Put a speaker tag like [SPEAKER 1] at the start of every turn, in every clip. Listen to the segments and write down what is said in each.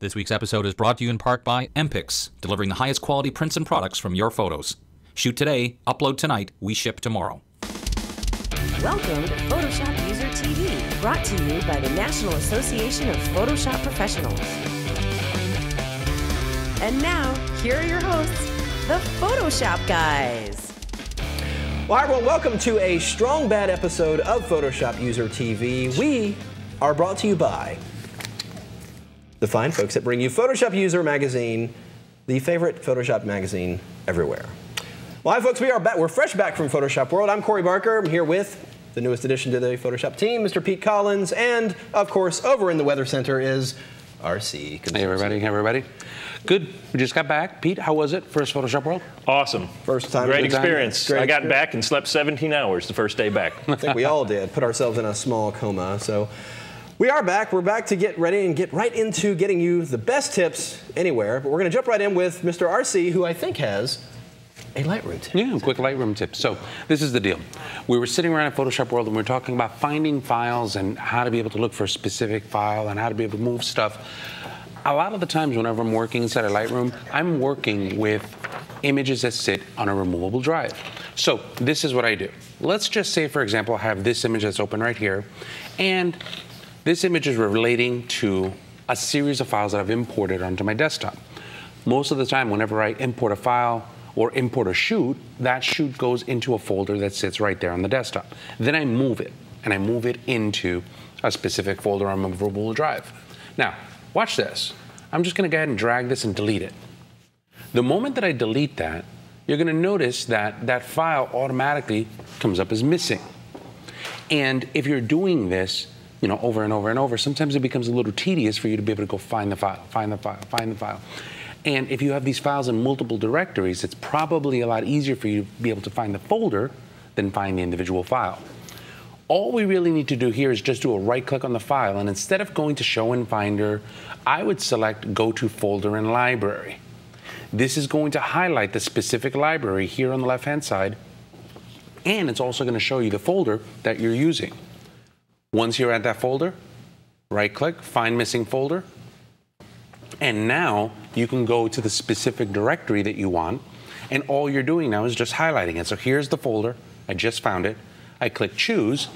[SPEAKER 1] This week's episode is brought to you in part by MPix, delivering the highest quality prints and products from your photos. Shoot today, upload tonight, we ship tomorrow.
[SPEAKER 2] Welcome to Photoshop User TV, brought to you by the National Association of Photoshop Professionals. And now, here are your hosts, the Photoshop guys.
[SPEAKER 3] Well, hi everyone, welcome to a strong bad episode of Photoshop User TV. We are brought to you by the fine folks that bring you Photoshop User magazine, the favorite Photoshop magazine everywhere. Well, hi folks, we are back. We're fresh back from Photoshop World. I'm Corey Barker. I'm here with the newest addition to the Photoshop team, Mr. Pete Collins, and of course, over in the Weather Center is RC.
[SPEAKER 4] Hey everybody, hey everybody. Good, we just got back. Pete, how was it, first Photoshop World?
[SPEAKER 5] Awesome.
[SPEAKER 3] First time.
[SPEAKER 5] Great experience.
[SPEAKER 3] Great
[SPEAKER 5] I got back and slept 17 hours the first day back.
[SPEAKER 3] I think we all did, put ourselves in a small coma. So we are back. We're back to get ready and get right into getting you the best tips anywhere. But we're going to jump right in with Mr. RC, who I think has a Lightroom tip.
[SPEAKER 4] Yeah, quick Lightroom tip. So this is the deal. We were sitting around at Photoshop World and we were talking about finding files and how to be able to look for a specific file and how to be able to move stuff. A lot of the times whenever I'm working inside of Lightroom, I'm working with images that sit on a removable drive. So this is what I do. Let's just say, for example, I have this image that's open right here, and this image is relating to a series of files that I've imported onto my desktop. Most of the time, whenever I import a file or import a shoot, that shoot goes into a folder that sits right there on the desktop. Then I move it, and I move it into a specific folder on my removable drive. Now, watch this. I'm just going to go ahead and drag this and delete it. The moment that I delete that, you're going to notice that that file automatically comes up as missing. And if you're doing this, you know, over and over and over, sometimes it becomes a little tedious for you to be able to go find the file, find the file, find the file. And if you have these files in multiple directories, it's probably a lot easier for you to be able to find the folder than find the individual file. All we really need to do here is just do a right click on the file, and instead of going to Show in Finder, I would select Go to Folder and Library. This is going to highlight the specific library here on the left-hand side, and it's also going to show you the folder that you're using. Once you're at that folder, right click, Find Missing Folder, and now you can go to the specific directory that you want, and all you're doing now is just highlighting it. So here's the folder, I just found it, I click Choose,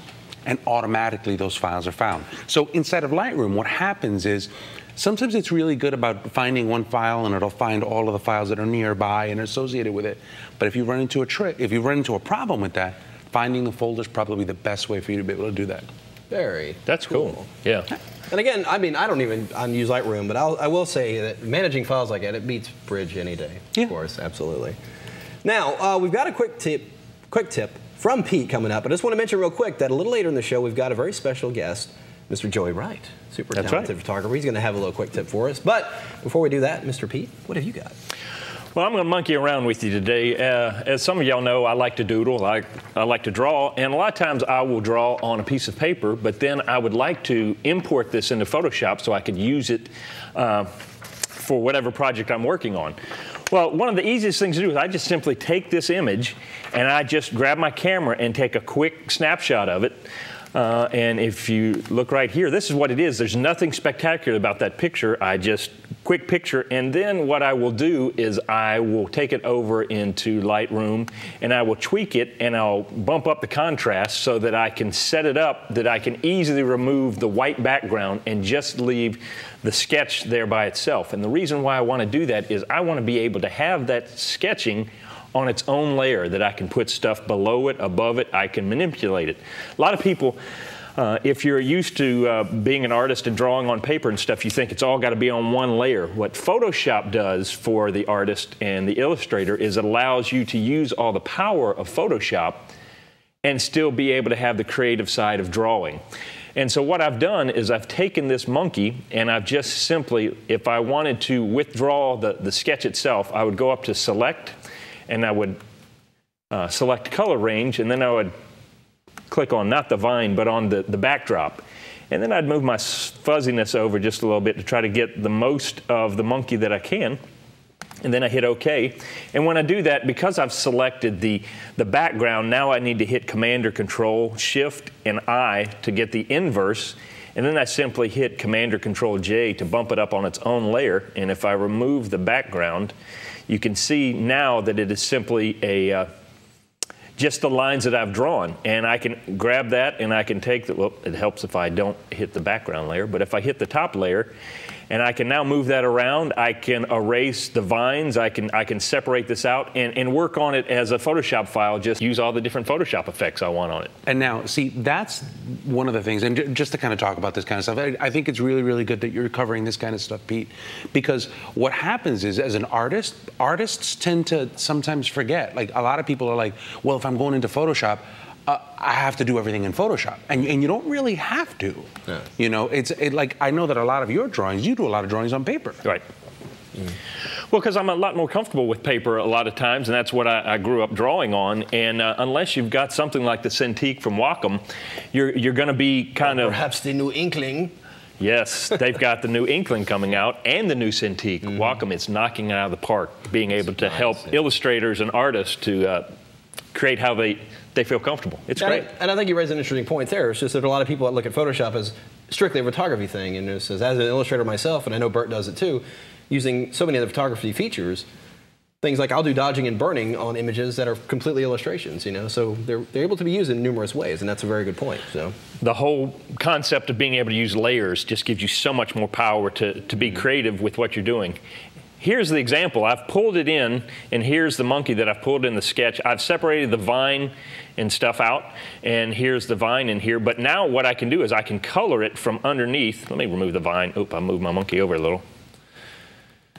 [SPEAKER 4] and automatically those files are found. So inside of Lightroom, what happens is, sometimes it's really good about finding one file and it'll find all of the files that are nearby and associated with it. But if you run into a problem with that, finding the folder is probably the best way for you to be able to do that.
[SPEAKER 5] That's cool. Yeah.
[SPEAKER 3] And again, I mean, I don't even use Lightroom, but I will say that managing files like that, it beats Bridge any day.
[SPEAKER 4] Yeah.
[SPEAKER 3] Of course, absolutely. Now, we've got a quick tip from Pete coming up. I just want to mention real quick that a little later in the show, we've got a very special guest, Mr. Joey Wright, super talented photographer. He's going to have a little quick tip for us. But before we do that, Mr. Pete, what have you got?
[SPEAKER 5] Well, I'm going to monkey around with you today. As some of y'all know, I like to doodle, I like to draw, and a lot of times I will draw on a piece of paper, but then I would like to import this into Photoshop so I could use it for whatever project I'm working on. Well, one of the easiest things to do is I just simply take this image and I just grab my camera and take a quick snapshot of it. And if you look right here, this is what it is. There's nothing spectacular about that picture. I just quick picture, and then what I will do is I will take it over into Lightroom and I will tweak it and I'll bump up the contrast so that I can set it up that I can easily remove the white background and just leave the sketch there by itself. And the reason why I want to do that is I want to be able to have that sketching on its own layer, that I can put stuff below it, above it, I can manipulate it. A lot of people, if you're used to being an artist and drawing on paper and stuff, you think it's all got to be on one layer. What Photoshop does for the artist and the illustrator is it allows you to use all the power of Photoshop and still be able to have the creative side of drawing. And so what I've done is I've taken this monkey and I've just simply, if I wanted to withdraw the sketch itself, I would go up to Select, and I would select color range, and then I would click on not the vine, but on the backdrop. And then I'd move my fuzziness over just a little bit to try to get the most of the monkey that I can. And then I hit OK. And when I do that, because I've selected the background, now I need to hit Command or Control, Shift, and I to get the inverse. and then I simply hit Command or Control J to bump it up on its own layer. And if I remove the background, you can see now that it is simply just the lines that I've drawn. And I can grab that and I can take the, well, it helps if I don't hit the background layer, but if I hit the top layer, and I can now move that around, I can erase the vines, I can separate this out and work on it as a Photoshop file, just use all the different Photoshop effects I want on it.
[SPEAKER 4] And now, see, that's one of the things, and just to kind of talk about this kind of stuff, I think it's really, really good that you're covering this kind of stuff, Pete, because what happens is, as an artist, artists tend to sometimes forget. Like, a lot of people are like, well, if I'm going into Photoshop, I have to do everything in Photoshop, and you don't really have to. Yeah. You know, like, I know that a lot of your drawings, you do a lot of drawings on paper.
[SPEAKER 5] Right. Well, because I'm a lot more comfortable with paper a lot of times, and that's what I grew up drawing on. And unless you've got something like the Cintiq from Wacom, you're going to be kind of...
[SPEAKER 3] Perhaps the new Inkling.
[SPEAKER 5] Yes, they've got the new Inkling coming out and the new Cintiq. Wacom is knocking it out of the park, being able to help illustrators and artists to create how they feel comfortable. It's great.
[SPEAKER 3] And I think you raised an interesting point there. It's just that a lot of people that look at Photoshop as strictly a photography thing, and it says, as an illustrator myself, and I know Bert does it too, using so many other photography features, things like I'll do dodging and burning on images that are completely illustrations, you know, so they're able to be used in numerous ways, and that's a very good point. So
[SPEAKER 5] the whole concept of being able to use layers just gives you so much more power to be creative with what you're doing. Here's the example. I've pulled it in, and here's the monkey that I've pulled in the sketch. I've separated the vine and stuff out, and here's the vine in here. But now what I can do is I can color it from underneath. Let me remove the vine. Oop, I moved my monkey over a little.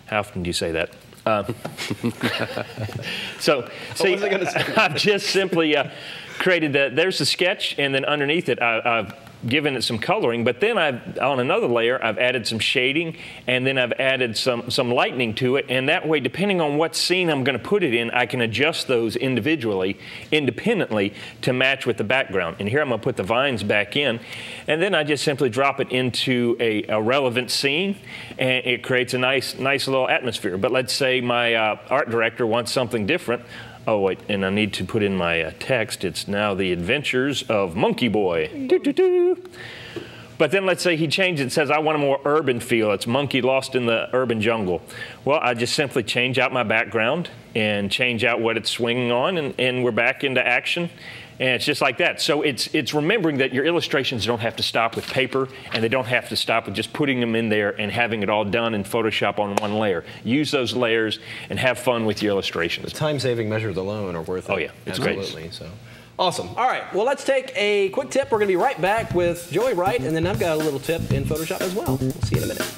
[SPEAKER 5] How often do you say that? So, see, I've just simply created that. There's the sketch, and then underneath it, I've given it some coloring, but then on another layer, I've added some shading, and then I've added some lightening to it, and that way, depending on what scene I'm going to put it in, I can adjust those individually, independently, to match with the background. And here I'm going to put the vines back in, and then I just simply drop it into a relevant scene, and it creates a nice little atmosphere. But let's say my art director wants something different. Oh, wait, and I need to put in my text. It's now the adventures of Monkey Boy. Doo, doo, doo. But then let's say he changed it and says, I want a more urban feel. It's monkey lost in the urban jungle. Well, I just simply change out my background and change out what it's swinging on, and we're back into action. And it's just like that. So it's remembering that your illustrations don't have to stop with paper, and they don't have to stop with just putting them in there and having it all done in Photoshop on one layer. Use those layers and have fun with your illustrations.
[SPEAKER 3] The time-saving measures alone are worth it.
[SPEAKER 5] Oh, yeah. It's
[SPEAKER 3] absolutely.
[SPEAKER 5] Great.
[SPEAKER 3] So. Awesome. All right. Well, let's take a quick tip. We're going to be right back with Joey Wright, and then I've got a little tip in Photoshop as well. We'll see you in a minute.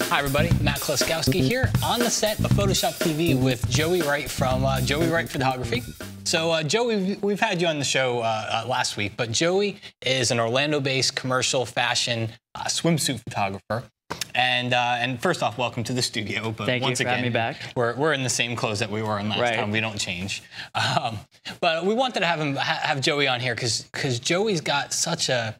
[SPEAKER 6] Hi everybody, Matt Kloskowski here on the set of Photoshop TV with Joey Wright from Joey Wright Photography. So Joey, we've had you on the show last week, but Joey is an Orlando-based commercial fashion swimsuit photographer. And first off, welcome to the studio. But
[SPEAKER 7] Thank
[SPEAKER 6] once
[SPEAKER 7] you for
[SPEAKER 6] again,
[SPEAKER 7] having me back.
[SPEAKER 6] We're in the same clothes that we were in last time. We don't change. But we wanted to have Joey on here because Joey's got such a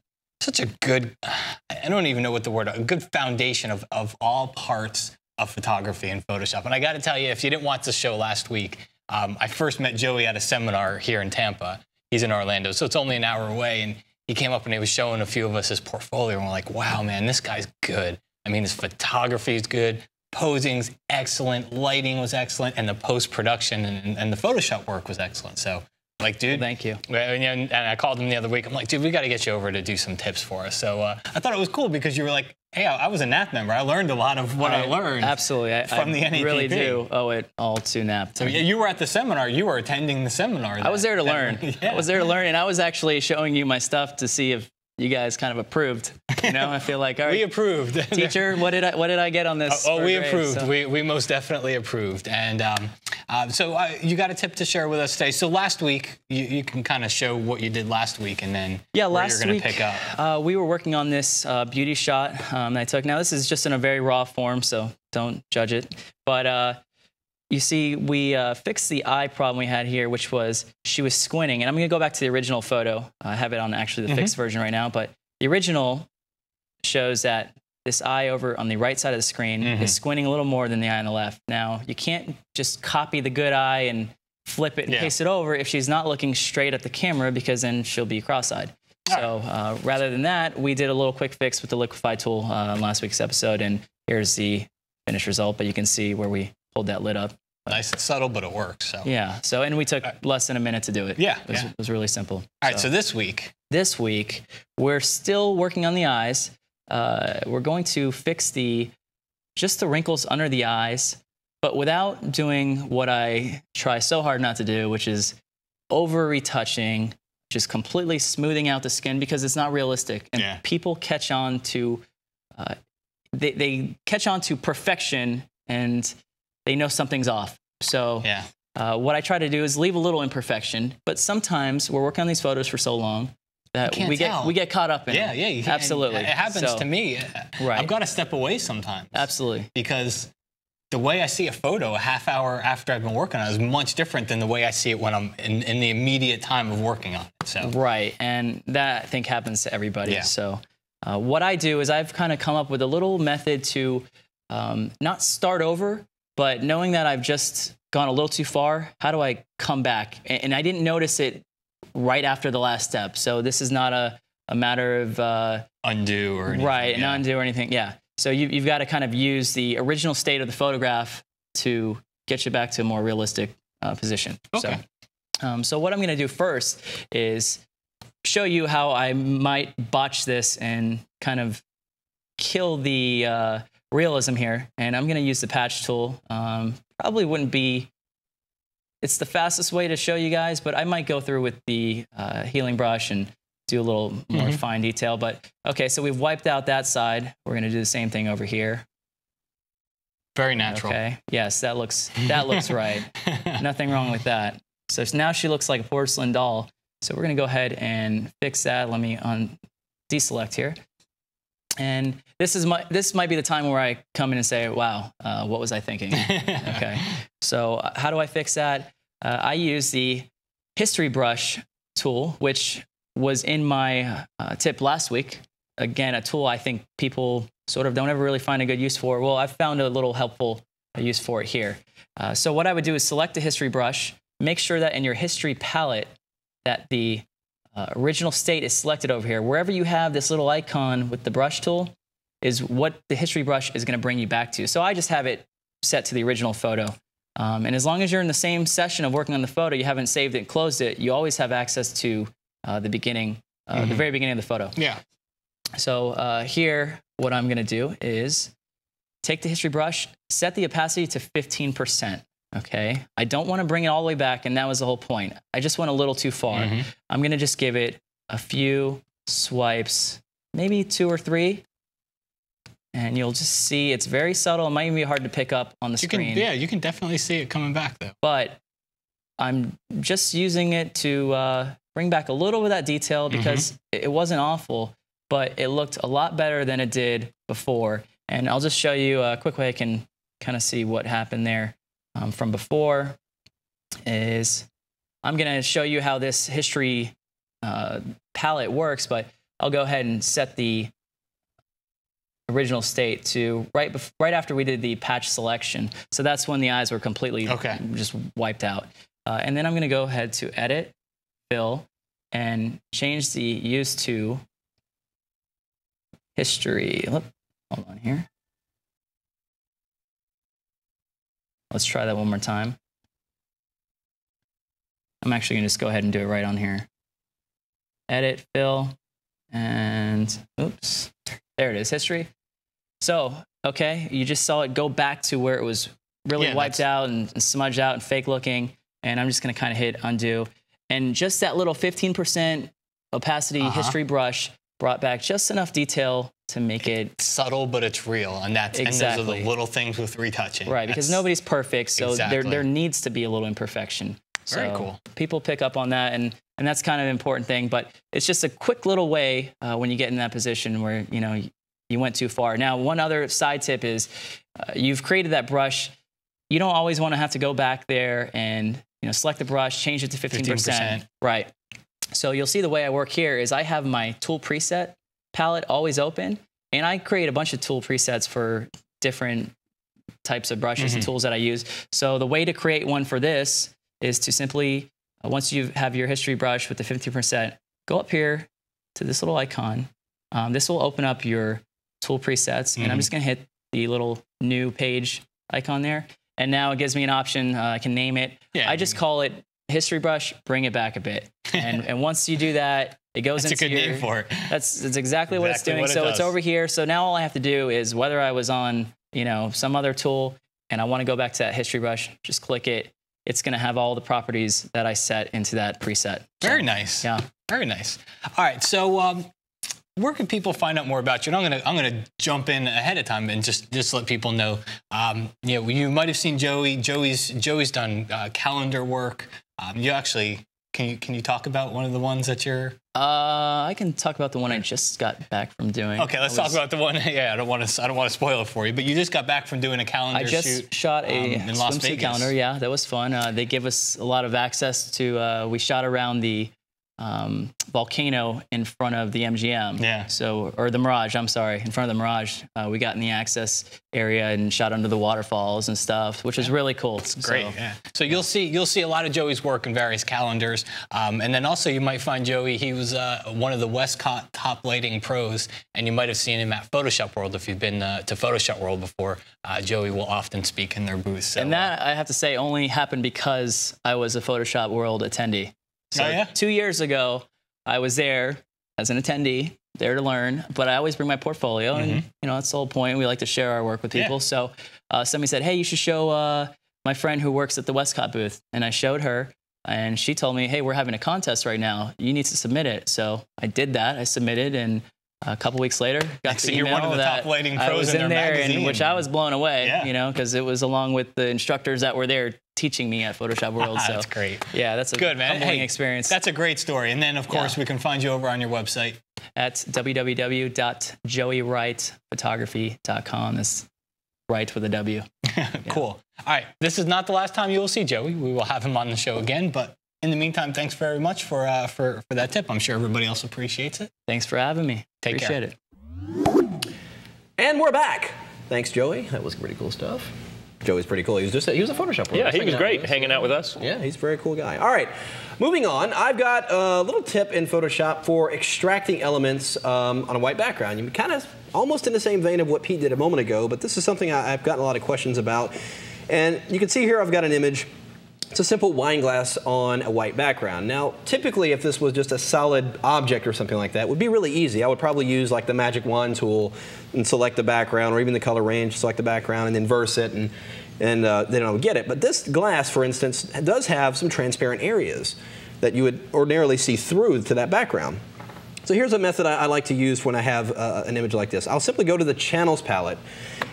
[SPEAKER 6] good, I don't even know what the word, a good foundation of all parts of photography and Photoshop. And I got to tell you, if you didn't watch the show last week, I first met Joey at a seminar here in Tampa. He's in Orlando, so it's only an hour away. And he came up and he was showing a few of us his portfolio. And we're like, wow, man, this guy's good. I mean, his photography is good. Posing's excellent. Lighting was excellent. And the post-production and the Photoshop work was excellent. So, like, dude.
[SPEAKER 7] Well, thank you.
[SPEAKER 6] And I called him the other week. I'm like, dude, we got to get you over to do some tips for us. So I thought it was cool because you were like, hey, I was a NAP member. I learned a lot of what I learned.
[SPEAKER 7] Absolutely.
[SPEAKER 6] From the NAPP.
[SPEAKER 7] I really do owe it all to NAP.
[SPEAKER 6] So you were at the seminar. You were attending the seminar.
[SPEAKER 7] I was there to learn.
[SPEAKER 6] Yeah.
[SPEAKER 7] I was there to learn, and I was actually showing you my stuff to see if you guys kind of approved. You know, I feel like, all right,
[SPEAKER 6] we approved.
[SPEAKER 7] Teacher, what did I get on this?
[SPEAKER 6] We approved. So. We most definitely approved. And So you got a tip to share with us today. So last week, you can kind of show what you did last week, and then where you're going to pick up.
[SPEAKER 7] We were working on this beauty shot that I took. Now, this is just in a very raw form, so don't judge it. But you see, we fixed the eye problem we had here, which was she was squinting. And I'm going to go back to the original photo. I have it on actually the fixed version right now. But the original shows that this eye over on the right side of the screen is squinting a little more than the eye on the left. Now, you can't just copy the good eye and flip it and paste it over if she's not looking straight at the camera, because then she'll be cross-eyed. So rather than that, we did a little quick fix with the liquify tool in last week's episode. And here's the finished result. But you can see where we pulled that lid up.
[SPEAKER 6] Nice and subtle, but it works. So.
[SPEAKER 7] Yeah. So, and we took less than a minute to do it.
[SPEAKER 6] Yeah.
[SPEAKER 7] It was really simple.
[SPEAKER 6] All right. So this week,
[SPEAKER 7] we're still working on the eyes. We're going to fix just the wrinkles under the eyes, but without doing what I try so hard not to do, which is over retouching, just completely smoothing out the skin, because it's not realistic. And people catch on to, they catch on to perfection, and they know something's off. So what I try to do is leave a little imperfection, but sometimes we're working on these photos for so long that we get caught up in it.
[SPEAKER 6] Yeah,
[SPEAKER 7] absolutely.
[SPEAKER 6] It happens to me.
[SPEAKER 7] Right.
[SPEAKER 6] I've got to step away sometimes.
[SPEAKER 7] Absolutely.
[SPEAKER 6] Because the way I see a photo a half hour after I've been working on it is much different than the way I see it when I'm in the immediate time of working on it. So.
[SPEAKER 7] Right, and that, I think, happens to everybody.
[SPEAKER 6] Yeah.
[SPEAKER 7] So what I do is I've kind of come up with a little method to not start over, but knowing that I've just gone a little too far, how do I come back? And I didn't notice it right after the last step. So this is not a matter of
[SPEAKER 6] undo or anything.
[SPEAKER 7] Right, an undo or anything. Yeah. So you've got to kind of use the original state of the photograph to get you back to a more realistic position.
[SPEAKER 6] Okay.
[SPEAKER 7] So what I'm going to do first is show you how I might botch this and kind of kill the realism here. And I'm going to use the patch tool. Probably wouldn't be, it's the fastest way to show you guys, but I might go through with the healing brush and do a little more fine detail. But okay, so we've wiped out that side. We're going to do the same thing over here.
[SPEAKER 6] Very natural.
[SPEAKER 7] Okay. Yes, that looks right. Nothing wrong with that. So now she looks like a porcelain doll. So we're going to go ahead and fix that. Let me deselect here. And this might be the time where I come in and say, wow, what was I thinking? Okay. So how do I fix that? I use the history brush tool, which was in my tip last week. Again, a tool I think people sort of don't ever really find a good use for. Well, I've found a little helpful use for it here. So what I would do is select a history brush, make sure that in your history palette that the original state is selected over here. Wherever you have this little icon with the brush tool is what the history brush is going to bring you back to. So I just have it set to the original photo. And as long as you're in the same session of working on the photo, you haven't saved it and closed it, you always have access to the beginning, the very beginning of the photo.
[SPEAKER 6] Yeah.
[SPEAKER 7] So here, what I'm going to do is take the history brush, set the opacity to 15%. Okay, I don't want to bring it all the way back, and that was the whole point. I just went a little too far. I'm going to just give it a few swipes, maybe 2 or 3, and you'll just see it's very subtle. It might even be hard to pick up on the screen.
[SPEAKER 6] Yeah, you can definitely see it coming back, though.
[SPEAKER 7] But I'm just using it to bring back a little bit of that detail, because it wasn't awful, but it looked a lot better than it did before. And I'll just show you a quick way I can kind of see what happened there. From before is I'm going to show you how this history palette works, but I'll go ahead and set the original state to right after we did the patch selection. So that's when the eyes were completely just wiped out. And then I'm going to go ahead to edit, fill, and change the use to history. Hold on here. Let's try that one more time. I'm actually going to just go ahead and do it right on here. Edit, fill, and oops, there it is, history. So, okay, you just saw it go back to where it was really wiped out and smudged out and fake looking. And I'm just going to kind of hit undo. And just that little 15% opacity history brush brought back just enough detail to make it
[SPEAKER 6] subtle, but it's real, and that's and those are the little things with retouching.
[SPEAKER 7] Right, because nobody's perfect, so
[SPEAKER 6] Exactly.
[SPEAKER 7] there needs to be a little imperfection.
[SPEAKER 6] Very
[SPEAKER 7] So
[SPEAKER 6] cool.
[SPEAKER 7] People pick up on that, and that's kind of an important thing. But it's just a quick little way when you get in that position where you went too far. Now, one other side tip is you've created that brush. You don't always want to have to go back there and select the brush, change it to 15%. Right. So you'll see the way I work here is I have my tool preset palette always open, and I create a bunch of tool presets for different types of brushes and tools that I use. So the way to create one for this is to simply, once you have your history brush with the 50%, go up here to this little icon. This will open up your tool presets, and I'm just going to hit the little new page icon there. And now it gives me an option. I can name it. Yeah, I just call it history brush, bring it back a bit. And once you do that, it goes into
[SPEAKER 6] That's a good name for it.
[SPEAKER 7] That's exactly what it's doing. It's over here. So now all I have to do is whether I was on, some other tool and I want to go back to that history brush, just click it. It's going to have all the properties that I set into that preset.
[SPEAKER 6] Very nice. Yeah. Very nice. All right. So where can people find out more about you? And I'm gonna jump in ahead of time and just let people know. You might have seen Joey. Joey's done calendar work. You actually can you talk about one of the ones that you're?
[SPEAKER 7] I can talk about the one I just got back from doing.
[SPEAKER 6] Okay, let's talk about the one. Yeah, I don't want to spoil it for you, but you just got back from doing a calendar shoot.
[SPEAKER 7] I just shot a swimsuit calendar. Yeah, that was fun. They give us a lot of access to. We shot around the volcano in front of the MGM. Yeah. So, or the Mirage, I'm sorry, in front of the Mirage. We got in the access area and shot under the waterfalls and stuff, which was really cool. It's
[SPEAKER 6] great. So you'll see a lot of Joey's work in various calendars, and then also you might find Joey. He was one of the Westcott top lighting pros, and you might have seen him at Photoshop World if you've been to Photoshop World before. Joey will often speak in their booth. So,
[SPEAKER 7] and that I have to say only happened because I was a Photoshop World attendee. So 2 years ago, I was there as an attendee, there to learn, but I always bring my portfolio, and that's the whole point. We like to share our work with people. So somebody said, hey, you should show my friend who works at the Westcott booth, and I showed her, and she told me, hey, we're having a contest right now. You need to submit it. So I did that. I submitted, and a couple weeks later, got the email
[SPEAKER 6] you're one of the
[SPEAKER 7] that
[SPEAKER 6] top lighting pros
[SPEAKER 7] I was in there,
[SPEAKER 6] magazine.
[SPEAKER 7] which I was blown away, because it was along with the instructors that were there teaching me at Photoshop World. So
[SPEAKER 6] that's great.
[SPEAKER 7] Yeah, that's a
[SPEAKER 6] good, man.
[SPEAKER 7] humbling experience.
[SPEAKER 6] That's a great story. And then, of course, we can find you over on your website.
[SPEAKER 7] At www.joeywrightphotography.com. That's Wright with a W.
[SPEAKER 6] Cool. All right. This is not the last time you will see Joey. We will have him on the show again. But in the meantime, thanks very much for that tip. I'm sure everybody else appreciates it.
[SPEAKER 7] Thanks for having me. Appreciate it.
[SPEAKER 3] And we're back. Thanks, Joey. That was pretty cool stuff. Joey's pretty cool. He was a Photoshop world.
[SPEAKER 5] Yeah, he was great hanging out with us.
[SPEAKER 3] Yeah, he's a very cool guy. All right, moving on. I've got a little tip in Photoshop for extracting elements on a white background. You kind of almost in the same vein of what Pete did a moment ago, but this is something I've gotten a lot of questions about. And you can see here I've got an image. It's a simple wine glass on a white background. Now, typically, if this was just a solid object or something like that, it would be really easy. I would probably use like the magic wand tool and select the background, or even the color range, select the background, and inverse it, and then I would get it. But this glass, for instance, does have some transparent areas that you would ordinarily see through to that background. So here's a method I like to use when I have an image like this. I'll simply go to the Channels palette,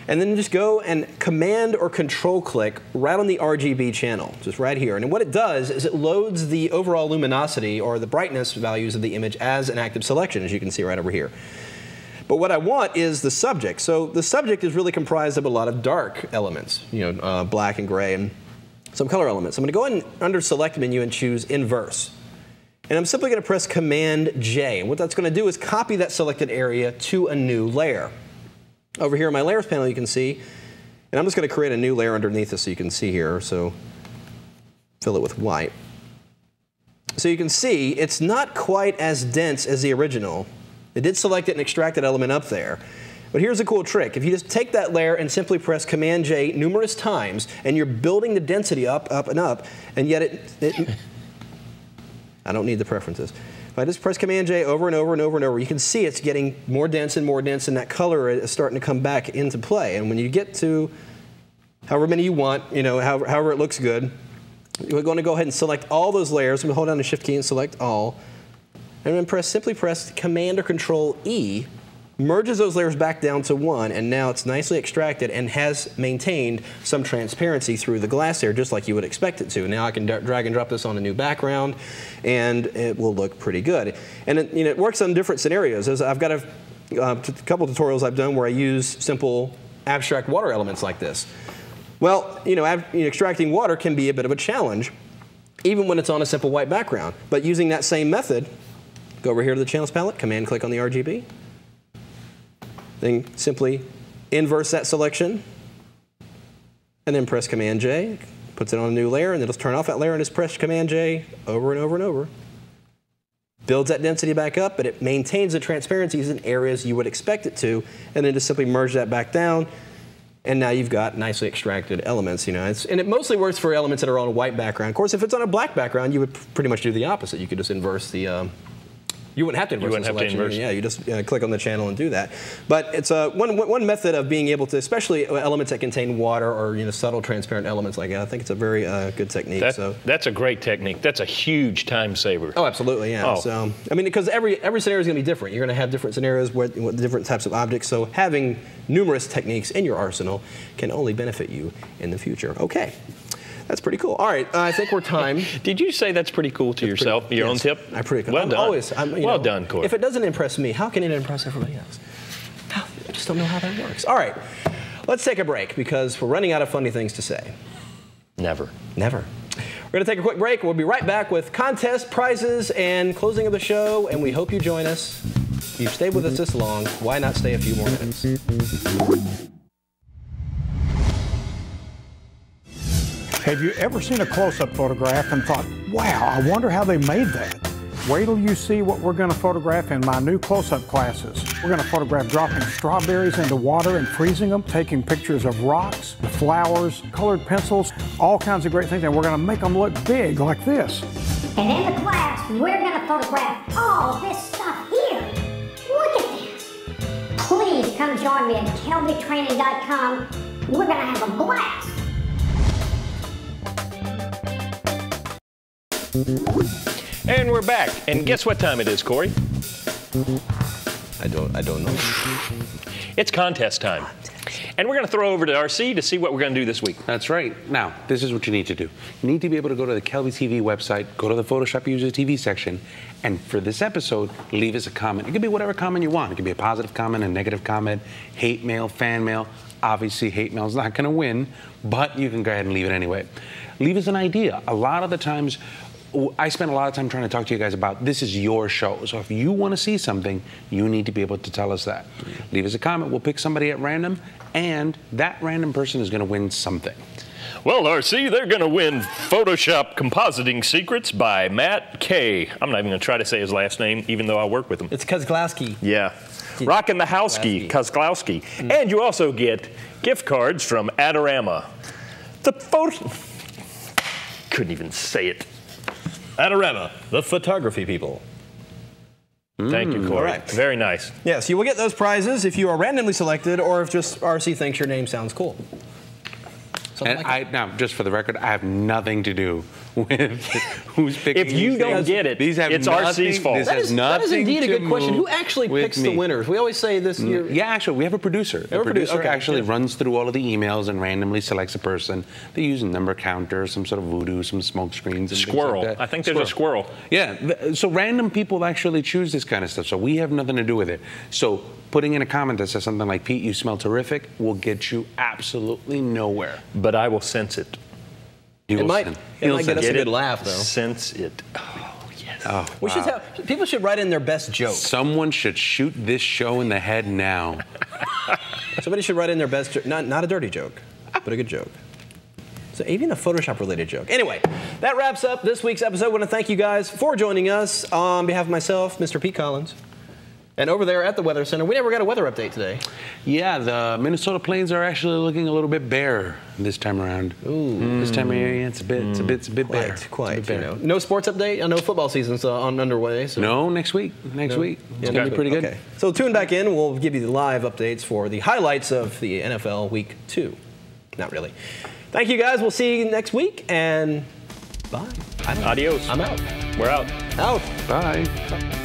[SPEAKER 3] and then just go and Command or Control click right on the RGB channel, just right here. And what it does is it loads the overall luminosity or the brightness values of the image as an active selection, as you can see right over here. But what I want is the subject. So the subject is really comprised of a lot of dark elements, black and gray, and some color elements. I'm going to go in under Select menu and choose Inverse. And I'm simply going to press Command J. And what that's going to do is copy that selected area to a new layer. Over here on my Layers panel, you can see, and I'm just going to create a new layer underneath this so you can see here. So fill it with white. So you can see it's not quite as dense as the original. It did select it and extract that element up there. But here's a cool trick. If you just take that layer and simply press Command J numerous times, and you're building the density up, up, and up, and yet I don't need the preferences. If I just press Command J over and over and over and over, you can see it's getting more dense, and that color is starting to come back into play. And when you get to however many you want, however it looks good, we're going to go ahead and select all those layers. I'm going to hold down the Shift key and select all. and then simply press Command or Control E, merges those layers back down to one, and now it's nicely extracted and has maintained some transparency through the glass there, just like you would expect it to. Now I can drag and drop this on a new background, and it will look pretty good. And it works on different scenarios. I've got a couple tutorials I've done where I use simple abstract water elements like this. Well, extracting water can be a bit of a challenge, even when it's on a simple white background. But using that same method, go over here to the Channels palette, Command-click on the RGB, then simply inverse that selection, and then press Command-J, puts it on a new layer, and it'll turn off that layer and just press Command-J over and over and over. Builds that density back up, but it maintains the transparencies in areas you would expect it to, and then just simply merge that back down, and now you've got nicely extracted elements. And it mostly works for elements that are on a white background. Of course, if it's on a black background, you would pretty much do the opposite. You could just inverse the you wouldn't have to inverse the selection. Yeah, you just click on the channel and do that. But it's one method of being able to, especially elements that contain water or subtle transparent elements like that. I think it's a very good technique.
[SPEAKER 5] That's a great technique. That's a huge time saver.
[SPEAKER 3] Oh, absolutely, yeah.
[SPEAKER 5] Oh.
[SPEAKER 3] So, because every scenario is going to be different. You're going to have different scenarios with different types of objects. So having numerous techniques in your arsenal can only benefit you in the future. Okay. That's pretty cool. All right, I think we're time.
[SPEAKER 5] Did you say that's pretty cool to yourself? Your own tip?
[SPEAKER 3] I'm pretty cool.
[SPEAKER 5] Well done.
[SPEAKER 3] Well
[SPEAKER 5] done, Corey.
[SPEAKER 3] If it doesn't impress me, how can it impress everybody else? I just don't know how that works. All right, let's take a break because we're running out of funny things to say.
[SPEAKER 5] Never.
[SPEAKER 3] Never. We're going to take a quick break. We'll be right back with contests, prizes, and closing of the show, and we hope you join us. You've stayed with us this long. Why not stay a few more minutes?
[SPEAKER 8] Have you ever seen a close-up photograph and thought, wow, I wonder how they made that? Wait till you see what we're going to photograph in my new close-up classes. We're going to photograph dropping strawberries into water and freezing them, taking pictures of rocks, the flowers, colored pencils, all kinds of great things, and we're going to make them look big like this.
[SPEAKER 9] And in the class, we're going to photograph all this stuff here. Look at this. Please come join me at kelbytraining.com. We're going to have a blast.
[SPEAKER 5] And we're back. And guess what time it is, Corey?
[SPEAKER 3] I don't know.
[SPEAKER 5] It's contest time. And we're going to throw over to RC to see what we're going to do this week.
[SPEAKER 4] That's right. Now, this is what you need to do. You need to be able to go to the Kelby TV website, go to the Photoshop User TV section, and for this episode, leave us a comment. It could be whatever comment you want. It could be a positive comment, a negative comment, hate mail, fan mail. Obviously, hate mail is not going to win, but you can go ahead and leave it anyway. Leave us an idea. A lot of the times, I spend a lot of time trying to talk to you guys about this is your show. So if you want to see something, you need to be able to tell us that. Leave us a comment. We'll pick somebody at random, and that random person is going to win something.
[SPEAKER 5] Well, RC, they're going to win Photoshop Compositing Secrets by Matt K. I'm not even going to try to say his last name, even though I work with him.
[SPEAKER 3] It's Kozlowski.
[SPEAKER 5] Yeah. Rockin' the Houski, Kozlowski. And you also get gift cards from Adorama. Couldn't even say it.
[SPEAKER 3] Adorama, the photography people.
[SPEAKER 5] Thank you, Corey.
[SPEAKER 3] Correct.
[SPEAKER 5] Very nice.
[SPEAKER 3] Yes, you will get those prizes if you are randomly selected or if just RC thinks your name sounds cool.
[SPEAKER 4] And now, just for the record, I have nothing to do with who's picking.
[SPEAKER 5] If you don't get it, it's RC's fault.
[SPEAKER 3] That is indeed a good question. Who actually picks the winners? We always say this.
[SPEAKER 4] Yeah, actually, we have a producer. The producer actually runs through all of the emails and randomly selects a person. They use a number counter, some sort of voodoo, some smoke screens. And
[SPEAKER 5] squirrel.
[SPEAKER 4] Like that.
[SPEAKER 5] I think there's a squirrel.
[SPEAKER 4] Yeah, so random people actually choose this kind of stuff. So we have nothing to do with it. So putting in a comment that says something like, Pete, you smell terrific, will get you absolutely nowhere.
[SPEAKER 5] But I will sense it.
[SPEAKER 3] It might get us a good laugh, though.
[SPEAKER 5] Sense it. Oh, yes.
[SPEAKER 4] Oh,
[SPEAKER 3] we should have, people should write in their best joke.
[SPEAKER 4] Someone should shoot this show in the head now.
[SPEAKER 3] Somebody should write in their best joke. Not a dirty joke, but a good joke. So even a Photoshop-related joke. Anyway, that wraps up this week's episode. I want to thank you guys for joining us. On behalf of myself, Mr. Pete Collins, and over there at the Weather Center, we never got a weather update today.
[SPEAKER 4] Yeah, the Minnesota plains are actually looking a little bit bare this time around.
[SPEAKER 3] Ooh.
[SPEAKER 4] This time of year, it's a bit bare.
[SPEAKER 3] Quite. No sports update. I know football season's underway. So.
[SPEAKER 4] No, next week. Next week. It's going to be pretty good.
[SPEAKER 3] Okay. So tune back in. We'll give you the live updates for the highlights of the NFL Week 2. Not really. Thank you, guys. We'll see you next week, and bye.
[SPEAKER 5] Adios.
[SPEAKER 3] I'm out.
[SPEAKER 5] We're out.
[SPEAKER 3] Out.
[SPEAKER 4] Bye.